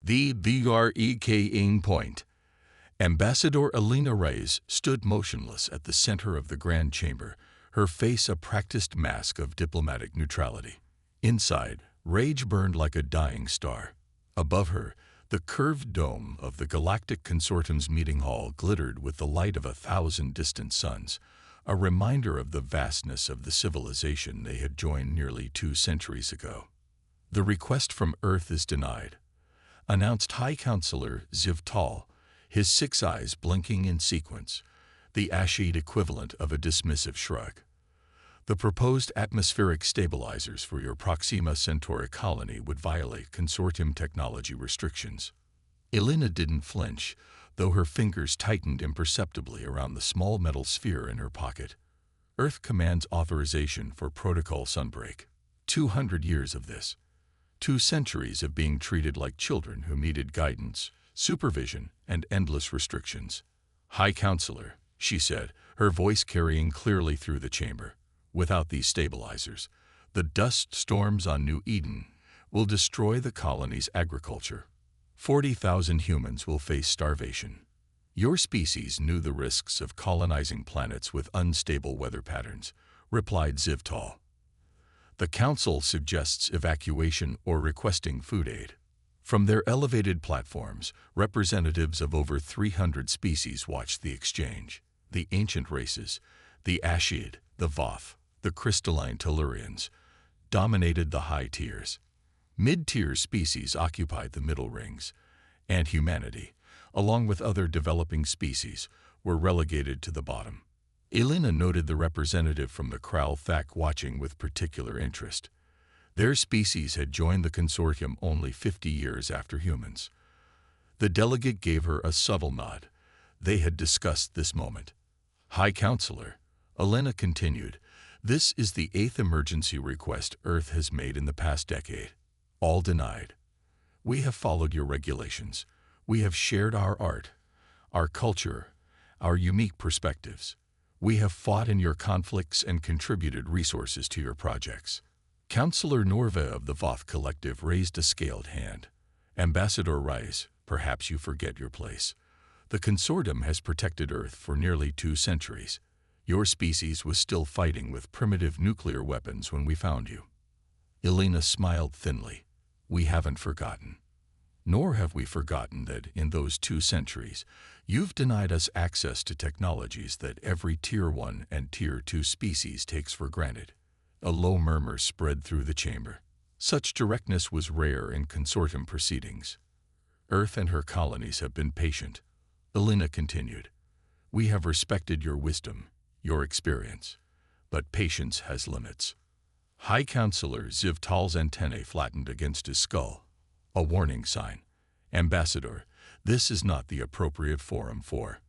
The VREK point. Ambassador Elena Reyes stood motionless at the center of the Grand Chamber, her face a practiced mask of diplomatic neutrality. Inside, rage burned like a dying star. Above her, the curved dome of the Galactic Consortium's meeting hall glittered with the light of 1,000 distant suns, a reminder of the vastness of the civilization they had joined nearly 2 centuries ago. "The request from Earth is denied," announced High Counselor Zivtal, his 6 eyes blinking in sequence, the Ashid equivalent of a dismissive shrug. "The proposed atmospheric stabilizers for your Proxima Centauri colony would violate consortium technology restrictions." Elena didn't flinch, though her fingers tightened imperceptibly around the small metal sphere in her pocket. "Earth commands authorization for protocol sunbreak. 200 years of this. 2 centuries of being treated like children who needed guidance, supervision, and endless restrictions." "High Counselor," she said, her voice carrying clearly through the chamber, "without these stabilizers, the dust storms on New Eden will destroy the colony's agriculture. 40,000 humans will face starvation. Your species knew the risks of colonizing planets with unstable weather patterns," replied Zivtal. "The Council suggests evacuation or requesting food aid." From their elevated platforms, representatives of over 300 species watched the exchange. The ancient races, the Ashid, the Voth, the crystalline Tellurians, dominated the high tiers. Mid-tier species occupied the middle rings, and humanity, along with other developing species, were relegated to the bottom. Elena noted the representative from the Kralthak watching with particular interest. Their species had joined the consortium only 50 years after humans. The delegate gave her a subtle nod. They had discussed this moment. "High Counselor," Elena continued, "this is the 8th emergency request Earth has made in the past decade. All denied. We have followed your regulations. We have shared our art, our culture, our unique perspectives. We have fought in your conflicts and contributed resources to your projects." Counselor Norva of the Voth Collective raised a scaled hand. "Ambassador Reyes, perhaps you forget your place. The consortium has protected Earth for nearly 2 centuries. Your species was still fighting with primitive nuclear weapons when we found you." Elena smiled thinly. "We haven't forgotten. Nor have we forgotten that in those 2 centuries, you've denied us access to technologies that every Tier 1 and Tier 2 species takes for granted." A low murmur spread through the chamber. Such directness was rare in consortium proceedings. "Earth and her colonies have been patient," Elena continued. "We have respected your wisdom, your experience, but patience has limits." High Counselor Zivtal's antennae flattened against his skull. A warning sign. "Ambassador, this is not the appropriate forum for—"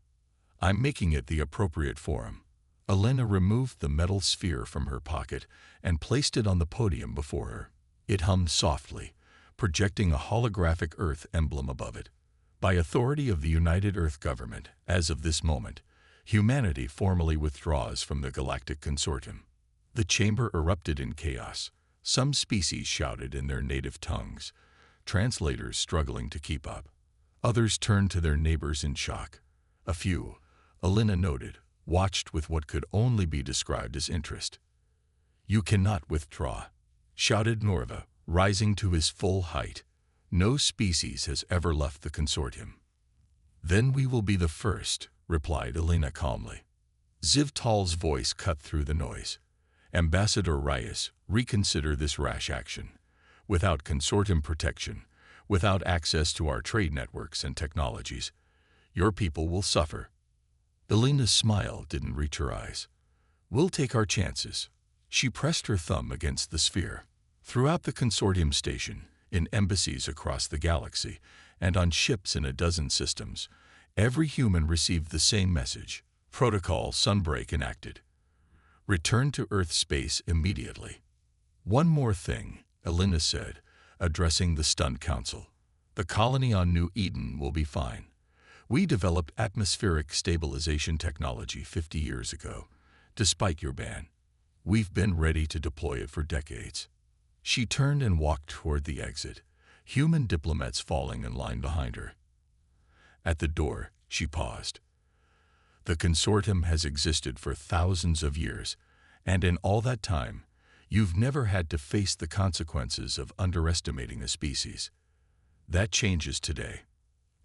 "I'm making it the appropriate forum." Elena removed the metal sphere from her pocket and placed it on the podium before her. It hummed softly, projecting a holographic Earth emblem above it. "By authority of the United Earth Government, as of this moment, humanity formally withdraws from the Galactic Consortium." The chamber erupted in chaos. Some species shouted in their native tongues, translators struggling to keep up. Others turned to their neighbors in shock. A few, Elena noted, watched with what could only be described as interest. "You cannot withdraw," shouted Norva, rising to his full height. "No species has ever left the consortium." "Then we will be the first," replied Elena calmly. Zivtal's voice cut through the noise. "Ambassador Reyes, reconsider this rash action. Without consortium protection, without access to our trade networks and technologies, your people will suffer." Elena's smile didn't reach her eyes. "We'll take our chances." She pressed her thumb against the sphere. Throughout the consortium station, in embassies across the galaxy, and on ships in a dozen systems, every human received the same message: Protocol Sunbreak enacted. Return to Earth space immediately. "One more thing," Elena said, addressing the stunned council. "The colony on New Eden will be fine. We developed atmospheric stabilization technology 50 years ago, despite your ban. We've been ready to deploy it for decades." She turned and walked toward the exit, human diplomats falling in line behind her. At the door, she paused. The consortium has existed for thousands of years, and in all that time, you've never had to face the consequences of underestimating a species. That changes today.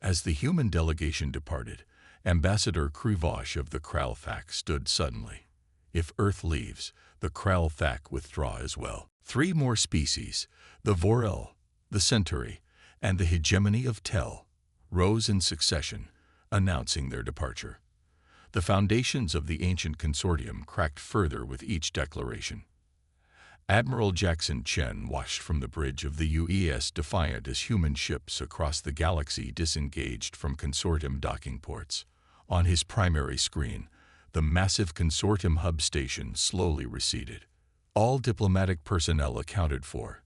As the human delegation departed, Ambassador Krivosh of the Kralthak stood suddenly. If Earth leaves, the Kralthak withdraw as well. 3 more species, the Vorel, the Centauri, and the hegemony of Tel, rose in succession, announcing their departure. The foundations of the ancient consortium cracked further with each declaration. Admiral Jackson Chen watched from the bridge of the UES Defiant as human ships across the galaxy disengaged from consortium docking ports. On his primary screen, the massive consortium hub station slowly receded. All diplomatic personnel accounted for.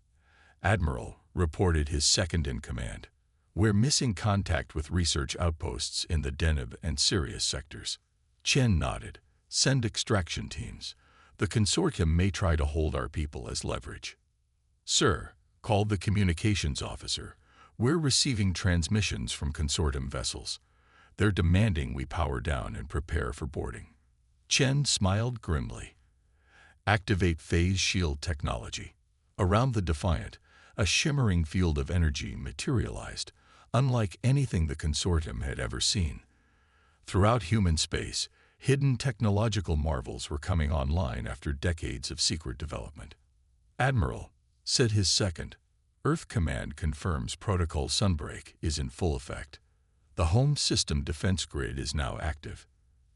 Admiral reported his second-in-command. We're missing contact with research outposts in the Deneb and Sirius sectors. Chen nodded. Send extraction teams. The consortium may try to hold our people as leverage. Sir, called the communications officer, we're receiving transmissions from consortium vessels. They're demanding we power down and prepare for boarding. Chen smiled grimly. Activate phase shield technology. Around the Defiant, a shimmering field of energy materialized, unlike anything the consortium had ever seen. Throughout human space, hidden technological marvels were coming online after decades of secret development. Admiral, said his second, Earth Command confirms Protocol Sunbreak is in full effect. The home system defense grid is now active.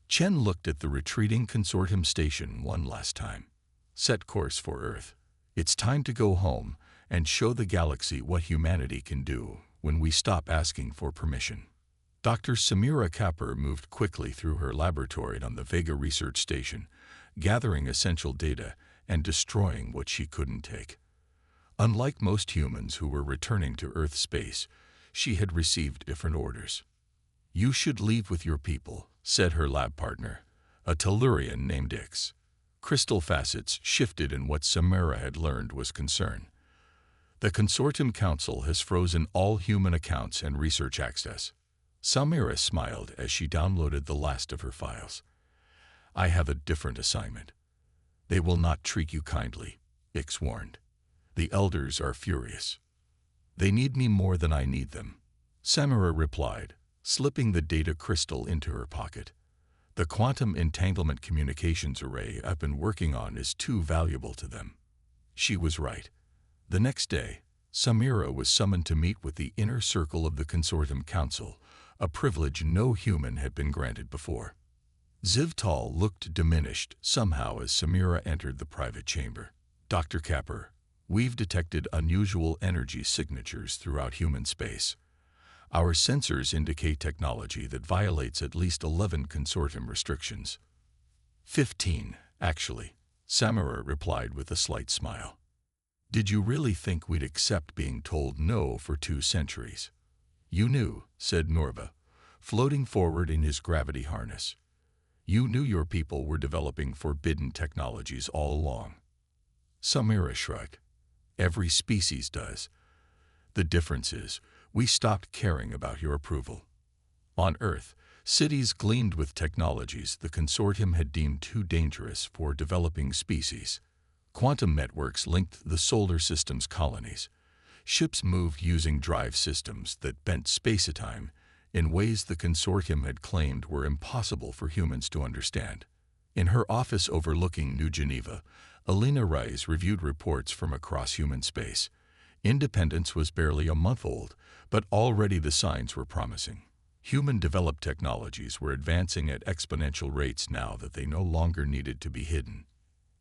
Chen looked at the retreating consortium station one last time. Set course for Earth. It's time to go home and show the galaxy what humanity can do when we stop asking for permission. Dr. Samira Kapur moved quickly through her laboratory on the Vega research station, gathering essential data and destroying what she couldn't take. Unlike most humans who were returning to Earth space, she had received different orders. You should leave with your people, said her lab partner, a Tellurian named Ix. Crystal facets shifted in what Samira had learned was concern. The Consortium Council has frozen all human accounts and research access. Samira smiled as she downloaded the last of her files. I have a different assignment. They will not treat you kindly, Ix warned. The elders are furious. They need me more than I need them. Samira replied, slipping the data crystal into her pocket. The quantum entanglement communications array I've been working on is too valuable to them. She was right. The next day, Samira was summoned to meet with the inner circle of the Consortium Council, a privilege no human had been granted before. Zivtal looked diminished somehow as Samira entered the private chamber. Dr. Kapur, we've detected unusual energy signatures throughout human space. Our sensors indicate technology that violates at least 11 consortium restrictions. 15, actually, Samira replied with a slight smile. Did you really think we'd accept being told no for 2 centuries? You knew, said Norva, floating forward in his gravity harness. You knew your people were developing forbidden technologies all along. Samira shrugged. Every species does. The difference is, we stopped caring about your approval. On Earth, cities gleamed with technologies the consortium had deemed too dangerous for developing species. Quantum networks linked the solar system's colonies. Ships moved using drive systems that bent space-time in ways the consortium had claimed were impossible for humans to understand. In her office overlooking New Geneva, Alina Reis reviewed reports from across human space. Independence was barely a month old, but already the signs were promising. Human-developed technologies were advancing at exponential rates now that they no longer needed to be hidden.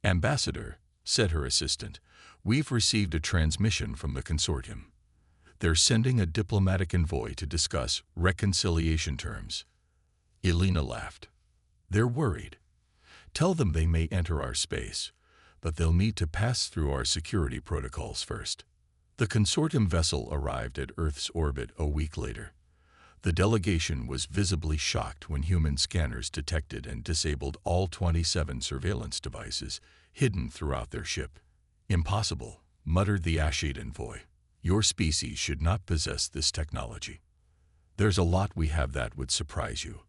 Ambassador, said her assistant, we've received a transmission from the consortium. They're sending a diplomatic envoy to discuss reconciliation terms. Elena laughed. They're worried. Tell them they may enter our space, but they'll need to pass through our security protocols first. The consortium vessel arrived at Earth's orbit a week later. The delegation was visibly shocked when human scanners detected and disabled all 27 surveillance devices hidden throughout their ship. Impossible, muttered the Ashid envoy. Your species should not possess this technology. There's a lot we have that would surprise you,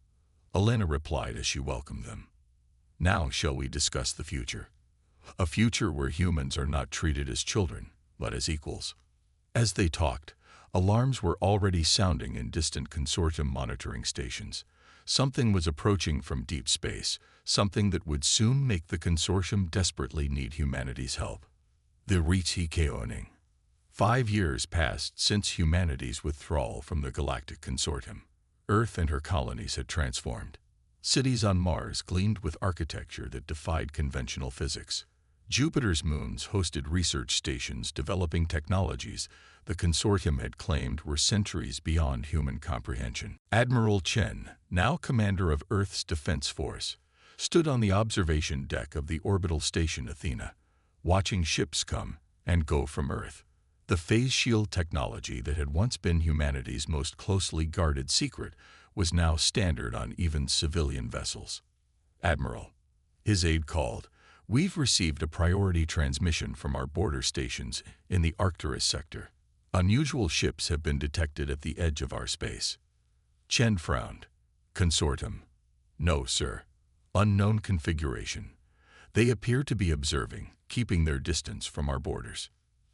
Elena replied as she welcomed them. Now shall we discuss the future? A future where humans are not treated as children, but as equals. As they talked, alarms were already sounding in distant consortium monitoring stations. Something was approaching from deep space, something that would soon make the consortium desperately need humanity's help. The HFY. 5 years passed since humanity's withdrawal from the Galactic Consortium. Earth and her colonies had transformed. Cities on Mars gleamed with architecture that defied conventional physics. Jupiter's moons hosted research stations developing technologies the consortium had claimed were centuries beyond human comprehension. Admiral Chen, now commander of Earth's Defense Force, stood on the observation deck of the orbital station Athena, watching ships come and go from Earth. The phase shield technology that had once been humanity's most closely guarded secret was now standard on even civilian vessels. "Admiral," his aide called, "we've received a priority transmission from our border stations in the Arcturus sector. Unusual ships have been detected at the edge of our space." Chen frowned. "Consortium?" "No, sir. Unknown configuration. They appear to be observing, keeping their distance from our borders."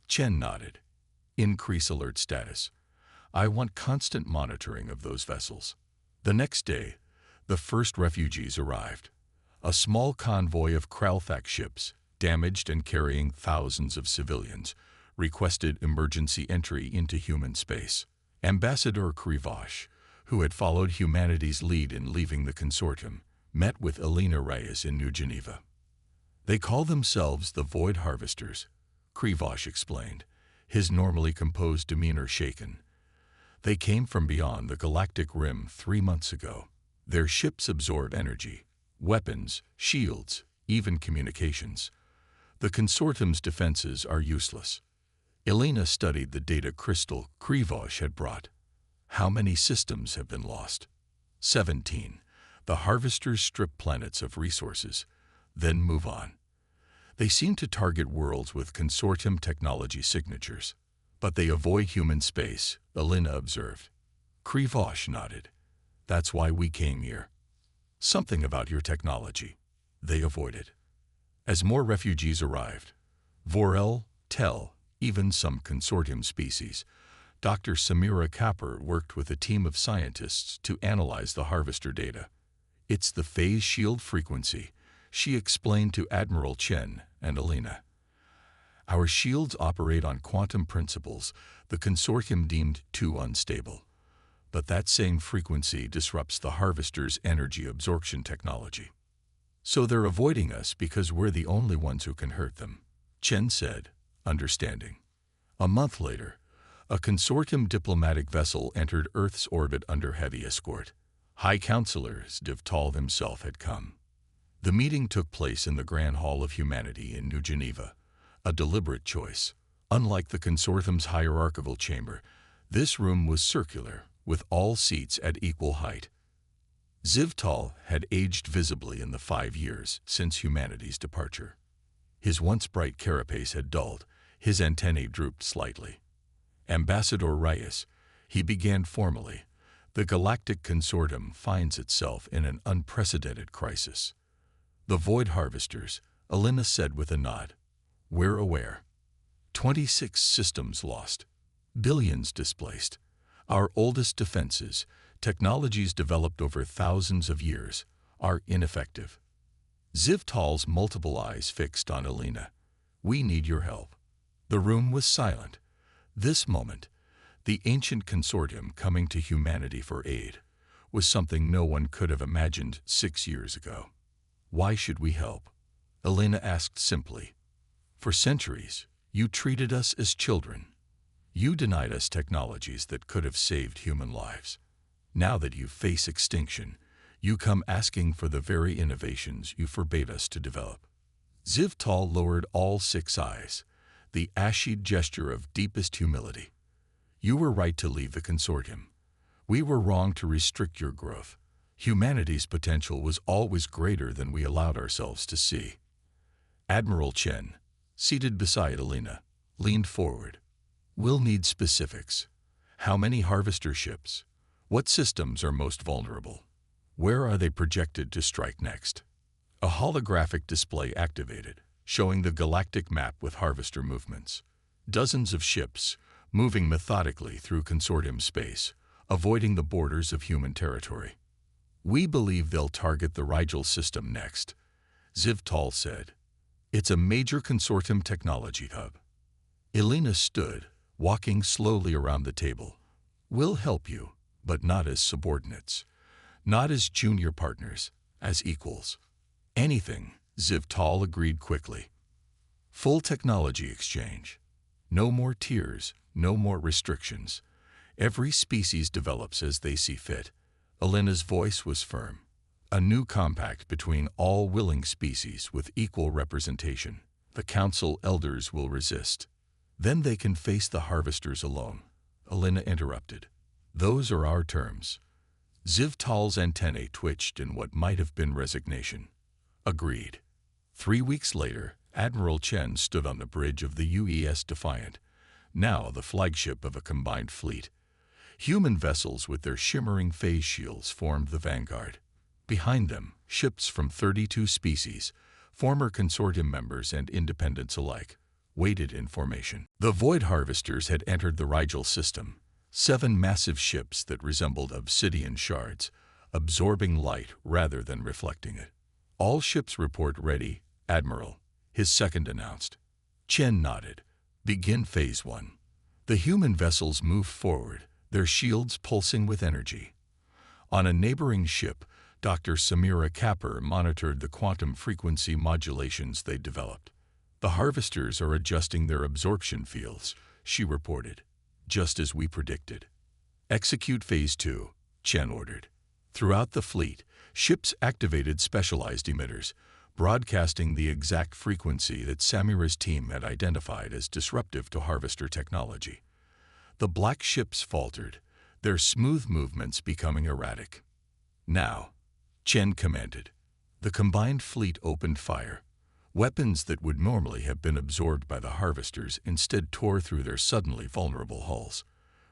Chen nodded. "Increase alert status. I want constant monitoring of those vessels." The next day, the first refugees arrived. A small convoy of Kralthak ships, damaged and carrying thousands of civilians, requested emergency entry into human space. Ambassador Krivosh, who had followed humanity's lead in leaving the consortium, met with Elena Reyes in New Geneva. "They call themselves the Void Harvesters," Krivosh explained, his normally composed demeanor shaken. "They came from beyond the galactic rim 3 months ago. Their ships absorb energy, weapons, shields, even communications. The consortium's defenses are useless." Elena studied the data crystal Krivosh had brought. "How many systems have been lost?" 17. The harvesters strip planets of resources, then move on. They seem to target worlds with consortium technology signatures. "But they avoid human space," Elena observed. Krivosh nodded. "That's why we came here. Something about your technology. They avoid it." As more refugees arrived, Vorel, Tel, even some consortium species, Dr. Samira Kapur worked with a team of scientists to analyze the harvester data. "It's the phase shield frequency," she explained to Admiral Chen and Elena. "Our shields operate on quantum principles the consortium deemed too unstable. But that same frequency disrupts the harvester's energy absorption technology. So they're avoiding us because we're the only ones who can hurt them," Chen said, understanding. A month later, a consortium diplomatic vessel entered Earth's orbit under heavy escort. High Counselor Divtal himself had come. The meeting took place in the Grand Hall of Humanity in New Geneva, a deliberate choice. Unlike the consortium's hierarchical chamber, this room was circular, with all seats at equal height. Zivtal had aged visibly in the 5 years since humanity's departure. His once bright carapace had dulled, his antennae drooped slightly. "Ambassador Reyes," he began formally, "the Galactic Consortium finds itself in an unprecedented crisis." "The Void Harvesters," Elena said with a nod. "We're aware. 26 systems lost. Billions displaced. Our oldest defenses, technologies developed over thousands of years, are ineffective." Zivtal's multiple eyes fixed on Elena. "We need your help." The room was silent. This moment, the ancient consortium coming to humanity for aid, was something no one could have imagined 6 years ago. "Why should we help?" Elena asked simply. "For centuries, you treated us as children. You denied us technologies that could have saved human lives. Now that you face extinction, you come asking for the very innovations you forbade us to develop." Zivtal lowered all 6 eyes, the ashied gesture of deepest humility. "You were right to leave the consortium. We were wrong to restrict your growth. Humanity's potential was always greater than we allowed ourselves to see." Admiral Chen, seated beside Elena, leaned forward. We'll need specifics. How many harvester ships? What systems are most vulnerable? Where are they projected to strike next? A holographic display activated, showing the galactic map with harvester movements. Dozens of ships, moving methodically through consortium space, avoiding the borders of human territory. We believe they'll target the Rigel system next, Zivtal said. It's a major consortium technology hub. Elena stood, walking slowly around the table. We'll help you, but not as subordinates. Not as junior partners, as equals. Anything, Zivtal agreed quickly. Full technology exchange. No more tiers, no more restrictions. Every species develops as they see fit. Elena's voice was firm. A new compact between all willing species with equal representation. The council elders will resist. Then they can face the harvesters alone. Elena interrupted. Those are our terms. Zivtal's antennae twitched in what might have been resignation. Agreed. 3 weeks later, Admiral Chen stood on the bridge of the UES Defiant, now the flagship of a combined fleet. Human vessels with their shimmering phase shields formed the vanguard. Behind them, ships from 32 species, former consortium members and independents alike, waited in formation. The Void Harvesters had entered the Rigel system, 7 massive ships that resembled obsidian shards, absorbing light rather than reflecting it. All ships report ready, Admiral, his second announced. Chen nodded. Begin Phase 1. The human vessels moved forward, their shields pulsing with energy. On a neighboring ship, Dr. Samira Kapper monitored the quantum frequency modulations they developed. The harvesters are adjusting their absorption fields, she reported, just as we predicted. Execute Phase 2, Chen ordered. Throughout the fleet, ships activated specialized emitters, broadcasting the exact frequency that Samira's team had identified as disruptive to harvester technology. The black ships faltered, their smooth movements becoming erratic. Now, Chen commanded. The combined fleet opened fire. Weapons that would normally have been absorbed by the harvesters instead tore through their suddenly vulnerable hulls.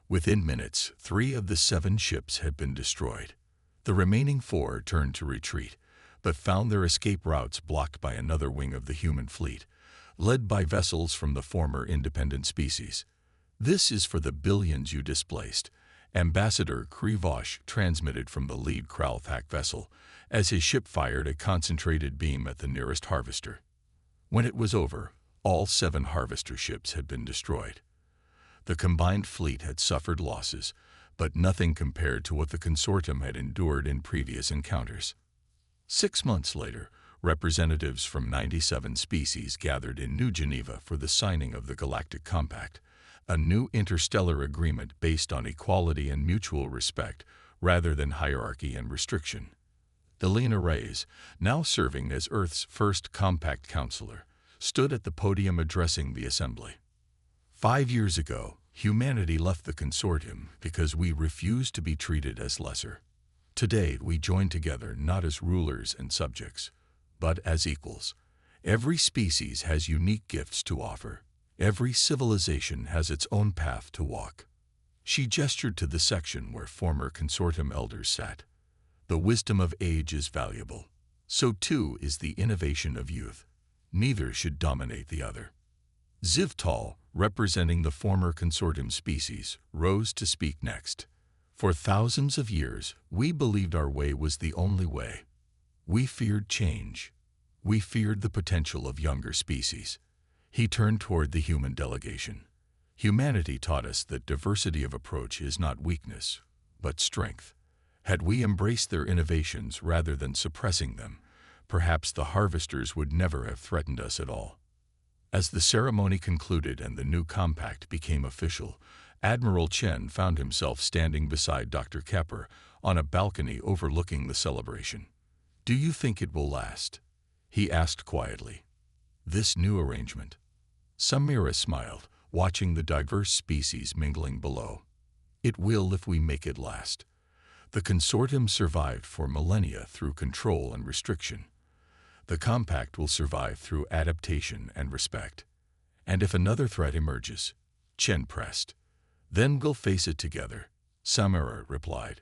Within minutes, 3 of the 7 ships had been destroyed. The remaining 4 turned to retreat, but found their escape routes blocked by another wing of the human fleet, led by vessels from the former independent species. This is for the billions you displaced, Ambassador Krivosh transmitted from the lead Kralthak vessel, as his ship fired a concentrated beam at the nearest harvester. When it was over, all 7 harvester ships had been destroyed. The combined fleet had suffered losses, but nothing compared to what the consortium had endured in previous encounters. 6 months later, representatives from 97 species gathered in New Geneva for the signing of the Galactic Compact, a new interstellar agreement based on equality and mutual respect rather than hierarchy and restriction. Elena Reyes, now serving as Earth's first compact counselor, stood at the podium addressing the assembly. 5 years ago, humanity left the consortium because we refused to be treated as lesser. Today, we join together not as rulers and subjects, but as equals. Every species has unique gifts to offer. Every civilization has its own path to walk. She gestured to the section where former consortium elders sat. The wisdom of age is valuable. So too is the innovation of youth. Neither should dominate the other. Zivtal, representing the former consortium species, rose to speak next. For thousands of years, we believed our way was the only way. We feared change. We feared the potential of younger species. He turned toward the human delegation. Humanity taught us that diversity of approach is not weakness, but strength. Had we embraced their innovations rather than suppressing them, perhaps the harvesters would never have threatened us at all. As the ceremony concluded and the new compact became official, Admiral Chen found himself standing beside Dr. Kepper on a balcony overlooking the celebration. "Do you think it will last?" he asked quietly. "This new arrangement?" Samira smiled, watching the diverse species mingling below. "It will if we make it last. The consortium survived for millennia through control and restriction. The compact will survive through adaptation and respect. And if another threat emerges, Chen pressed. Then we'll face it together, Samara replied.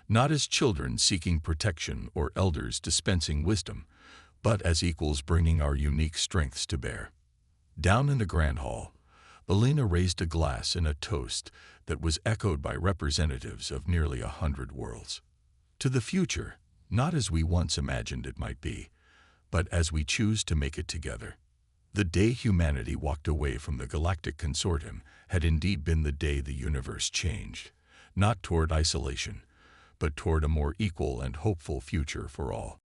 Not as children seeking protection or elders dispensing wisdom, but as equals bringing our unique strengths to bear. Down in the Grand Hall, Alina raised a glass in a toast that was echoed by representatives of nearly 100 worlds. To the future, not as we once imagined it might be, but as we choose to make it together. The day humanity walked away from the Galactic Consortium had indeed been the day the universe changed, not toward isolation, but toward a more equal and hopeful future for all.